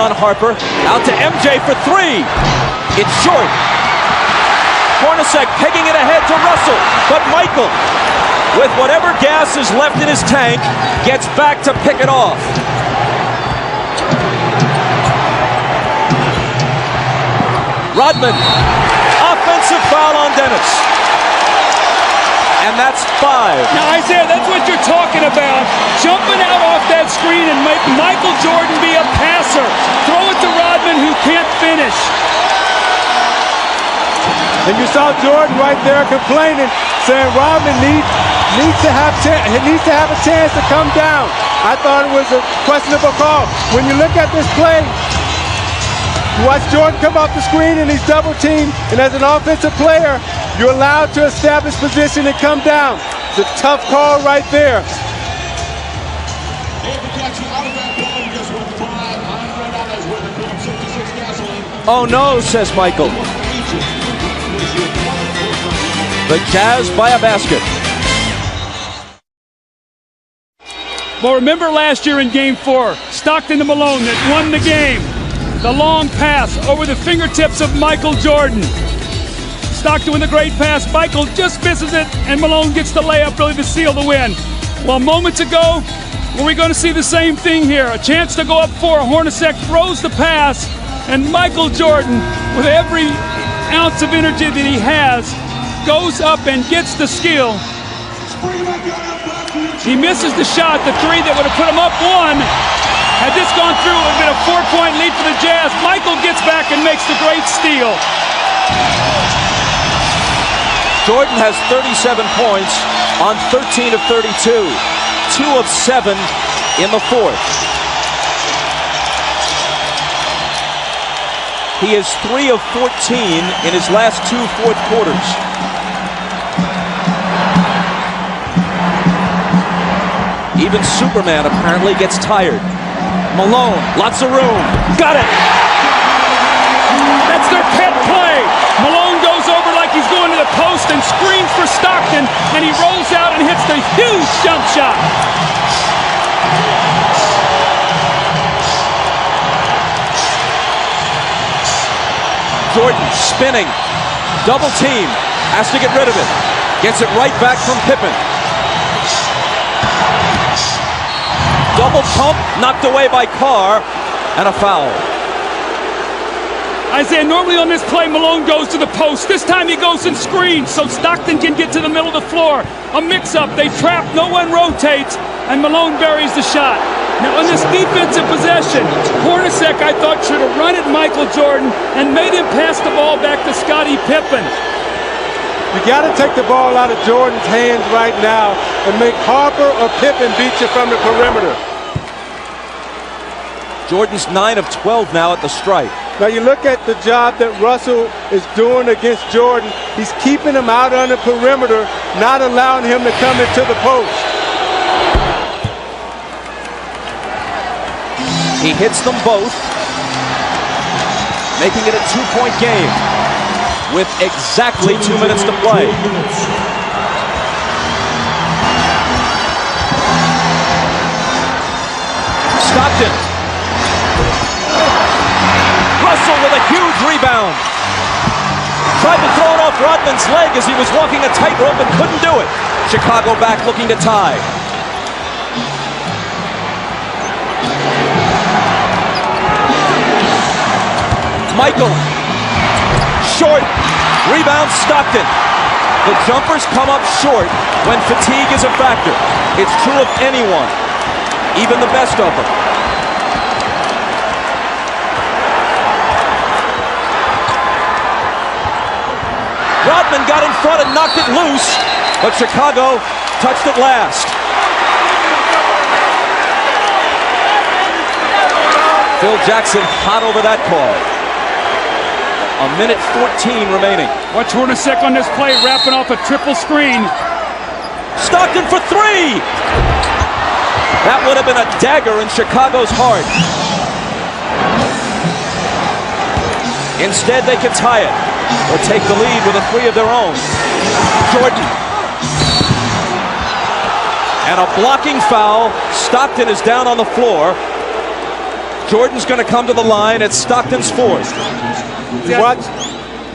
on Harper. Out to MJ for three. It's short. Hornacek pegging it ahead to Russell. But Michael, with whatever gas is left in his tank, gets back to pick it off. Rodman. Offensive foul on Dennis. And that's 5. Now, Isaiah, that's what you're talking about. Jumping out off that screen and make Michael Jordan be a passer. Throw it to Rodman, who can't finish. And you saw Jordan right there complaining, saying Rodman needs to have a chance to come down. I thought it was a questionable call. When you look at this play, you watch Jordan come off the screen and he's double teamed, and as an offensive player, you're allowed to establish position and come down. It's a tough call right there. Oh no, says Michael. The Jazz by a basket. Well, remember last year in Game 4, Stockton to Malone that won the game. The long pass over the fingertips of Michael Jordan. Stockton with a great pass. Michael just misses it, and Malone gets the layup really to seal the win. Well, moments ago, were we going to see the same thing here? A chance to go up 4. Hornacek throws the pass, and Michael Jordan, with every ounce of energy that he has, goes up and gets the steal. He misses the shot, the 3 that would have put him up 1. Had this gone through, it would have been a 4-point lead for the Jazz. Michael gets back and makes the great steal. Jordan has 37 points on 13 of 32. 2 of 7 in the fourth. He is 3 of 14 in his last 2 fourth quarters. Even Superman apparently gets tired. Malone, lots of room. Got it! That's their pet play. Malone goes over like he's going to the post and screens for Stockton, and he rolls out and hits the huge jump shot. Jordan spinning, double team, has to get rid of it. Gets it right back from Pippen. Double pump, knocked away by Carr, and a foul. Isaiah, normally on this play, Malone goes to the post. This time he goes and screens so Stockton can get to the middle of the floor. A mix-up, they trap, no one rotates, and Malone buries the shot. Now on this defensive possession, Hornacek, I thought, should have run at Michael Jordan and made him pass the ball back to Scottie Pippen. You got to take the ball out of Jordan's hands right now and make Harper or Pippen beat you from the perimeter. Jordan's 9 of 12 now at the stripe. Now you look at the job that Russell is doing against Jordan. He's keeping him out on the perimeter, not allowing him to come into the post. He hits them both, making it a 2-point game with exactly 2 minutes to play. Stockton. Russell with a huge rebound. Tried to throw it off Rodman's leg as he was walking a tightrope and couldn't do it. Chicago back looking to tie. Michael. Short. Rebound Stockton. The jumpers come up short when fatigue is a factor. It's true of anyone, even the best of them. Rodman got in front and knocked it loose, but Chicago touched it last. Phil Jackson hot over that call. A minute 14 remaining. Watch Hornacek on this play, wrapping off a triple screen. Stockton for 3! That would have been a dagger in Chicago's heart. Instead, they could tie it or take the lead with a 3 of their own. Jordan. And a blocking foul. Stockton is down on the floor. Jordan's going to come to the line at Stockton's 4th.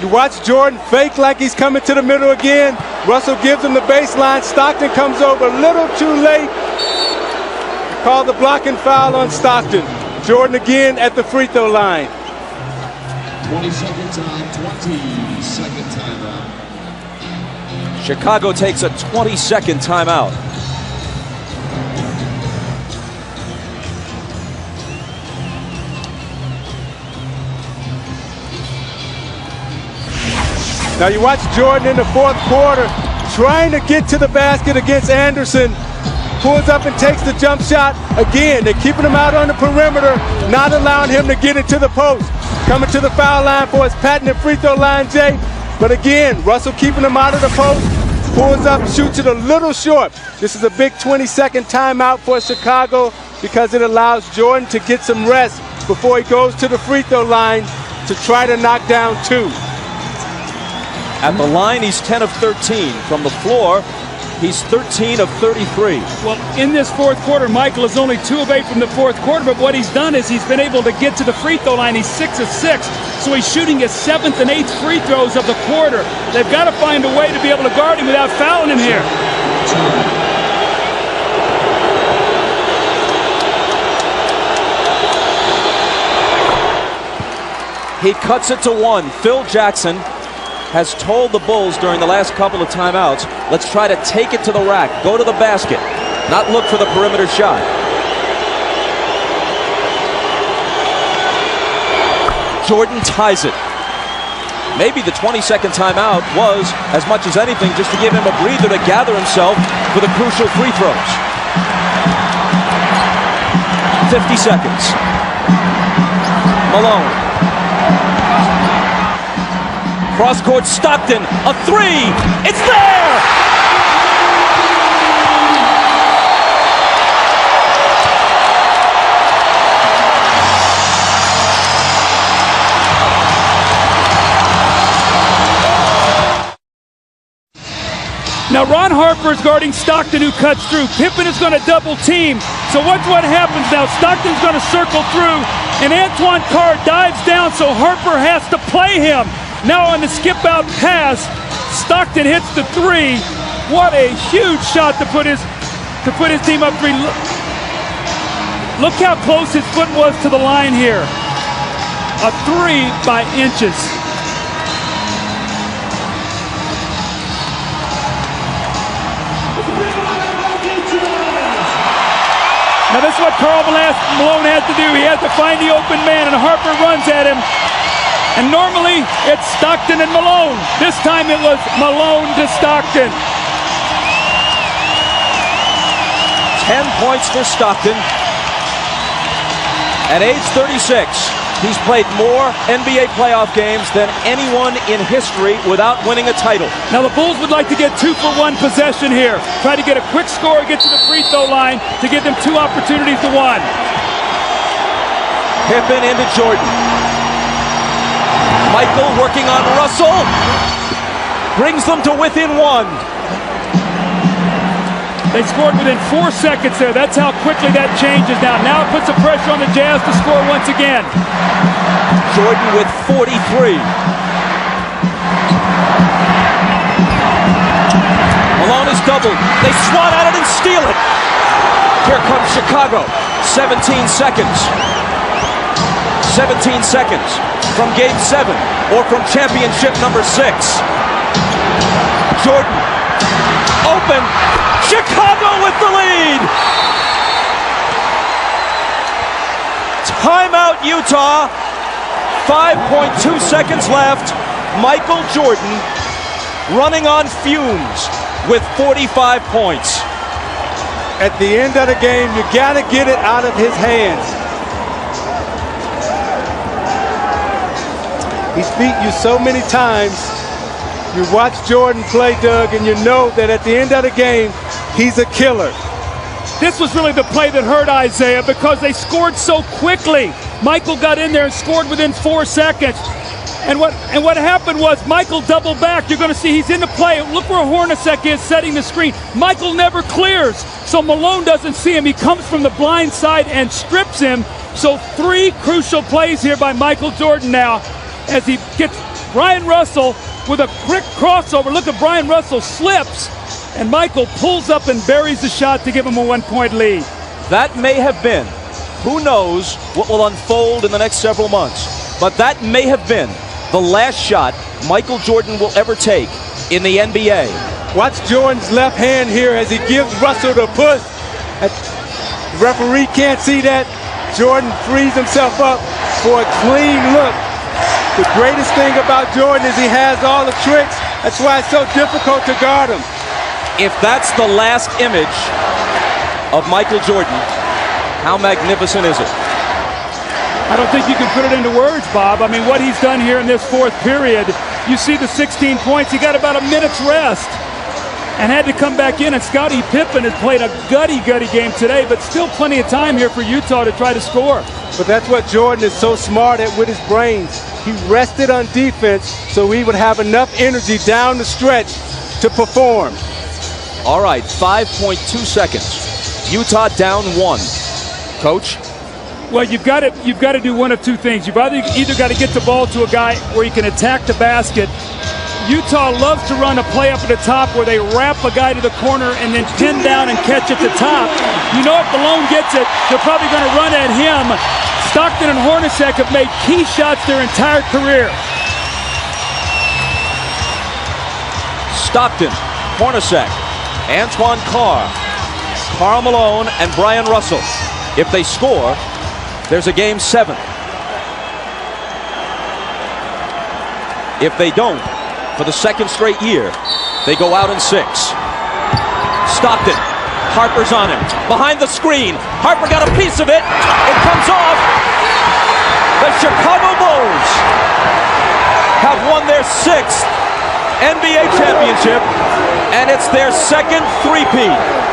You watch Jordan fake like he's coming to the middle again. Russell gives him the baseline. Stockton comes over a little too late. Call the blocking foul on Stockton. Jordan again at the free throw line. 20-second time, 20-second timeout. Chicago takes a 20-second timeout. Now you watch Jordan in the fourth quarter trying to get to the basket against Anderson. Pulls up and takes the jump shot. Again, they're keeping him out on the perimeter, not allowing him to get into the post. Coming to the foul line for his patented free throw line, Jay. But again, Russell keeping him out of the post. Pulls up, shoots it a little short. This is a big 20-second timeout for Chicago because it allows Jordan to get some rest before he goes to the free throw line to try to knock down 2. At the line, he's 10 of 13. From the floor, he's 13 of 33. Well, in this fourth quarter, Michael is only 2 of 8 from the fourth quarter, but what he's done is he's been able to get to the free throw line. He's 6 of 6, so he's shooting his 7th and 8th free throws of the quarter. They've got to find a way to be able to guard him without fouling him here. He cuts it to 1. Phil Jackson has told the Bulls during the last couple of timeouts, let's try to take it to the rack, go to the basket, not look for the perimeter shot. Jordan ties it. Maybe the 20-second timeout was, as much as anything, just to give him a breather to gather himself for the crucial free throws. 50 seconds. Malone. Cross-court Stockton, a 3, it's there! Now Ron Harper is guarding Stockton, who cuts through. Pippen is going to double team. So watch what happens now. Stockton's going to circle through, and Antoine Carr dives down, so Harper has to play him. Now on the skip-out pass, Stockton hits the 3. What a huge shot to put his team up 3. Look how close his foot was to the line here. A 3 by inches. Now this is what Karl Malone has to do. He has to find the open man, and Harper runs at him. And normally, it's Stockton and Malone. This time it was Malone to Stockton. 10 points for Stockton. At age 36, he's played more NBA playoff games than anyone in history without winning a title. Now the Bulls would like to get 2 for 1 possession here. Try to get a quick score, get to the free throw line to give them 2 opportunities to 1. Pippen into Jordan. Michael working on Russell. Brings them to within 1. They scored within 4 seconds there. That's how quickly that changes now. Now it puts the pressure on the Jazz to score once again. Jordan with 43. Malone is doubled. They swat at it and steal it. Here comes Chicago. 17 seconds. 17 seconds from Game 7 or from championship number 6. Jordan open. Chicago with the lead. Timeout Utah. 5.2 seconds left. Michael Jordan running on fumes with 45 points. At the end of the game, you got to get it out of his hands. He's beat you so many times. You watch Jordan play, Doug, and you know that at the end of the game, he's a killer. This was really the play that hurt Isaiah because they scored so quickly. Michael got in there and scored within 4 seconds. And what happened was Michael doubled back. You're going to see he's in the play. Look where Hornacek is setting the screen. Michael never clears, so Malone doesn't see him. He comes from the blind side and strips him. So 3 crucial plays here by Michael Jordan now as he gets Brian Russell with a quick crossover. Look at Brian Russell slips, and Michael pulls up and buries the shot to give him a 1-point lead. That may have been, who knows what will unfold in the next several months, but that may have been the last shot Michael Jordan will ever take in the NBA. Watch Jordan's left hand here as he gives Russell the push. The referee can't see that. Jordan frees himself up for a clean look. The greatest thing about Jordan is he has all the tricks. That's why it's so difficult to guard him. If that's the last image of Michael Jordan, how magnificent is it? I don't think you can put it into words, Bob. I mean, what he's done here in this 4th period, you see the 16 points. He got about a minute's rest and had to come back in. And Scottie Pippen has played a gutty game today, but still plenty of time here for Utah to try to score. But that's what Jordan is so smart at with his brains. He rested on defense so he would have enough energy down the stretch to perform. All right, 5.2 seconds. Utah down 1. Coach? Well, you've got to do one of 2 things. You've either got to get the ball to a guy where he can attack the basket. Utah loves to run a play up at the top where they wrap a guy to the corner and then pin down and catch at the top. You know if Malone gets it, they're probably going to run at him. Stockton and Hornacek have made key shots their entire career. Stockton, Hornacek, Antoine Carr, Karl Malone, and Brian Russell. If they score, there's a game 7. If they don't, for the 2nd straight year, they go out in 6. Stockton, Harper's on him, behind the screen. Harper got a piece of it. It comes off. The Chicago Bulls have won their 6th NBA championship, and it's their 2nd three-peat.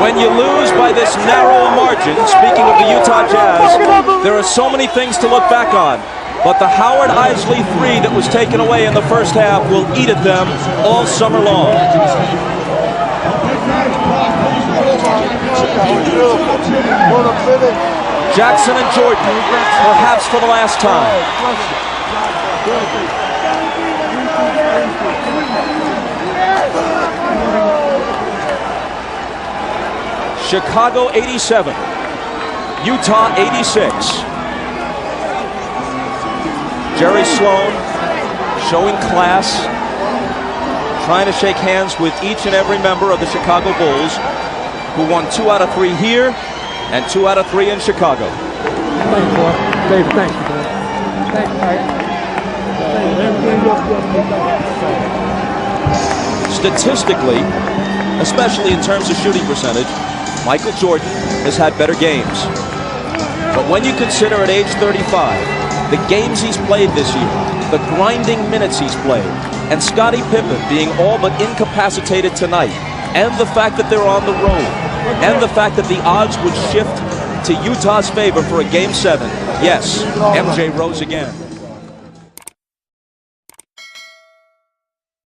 When you lose by this narrow a margin, speaking of the Utah Jazz, there are so many things to look back on. But the Howard Isley 3 that was taken away in the first half will eat at them all summer long. Jackson and Jordan, perhaps for the last time. Chicago 87, Utah 86. Jerry Sloan showing class, trying to shake hands with each and every member of the Chicago Bulls, who won 2 out of 3 here and 2 out of 3 in Chicago. Thanks, boy. Dave, thank you, man. Statistically, especially in terms of shooting percentage, Michael Jordan has had better games. But when you consider at age 35, the games he's played this year, the grinding minutes he's played, and Scottie Pippen being all but incapacitated tonight, and the fact that they're on the road, and the fact that the odds would shift to Utah's favor for a Game 7, yes, MJ rose again.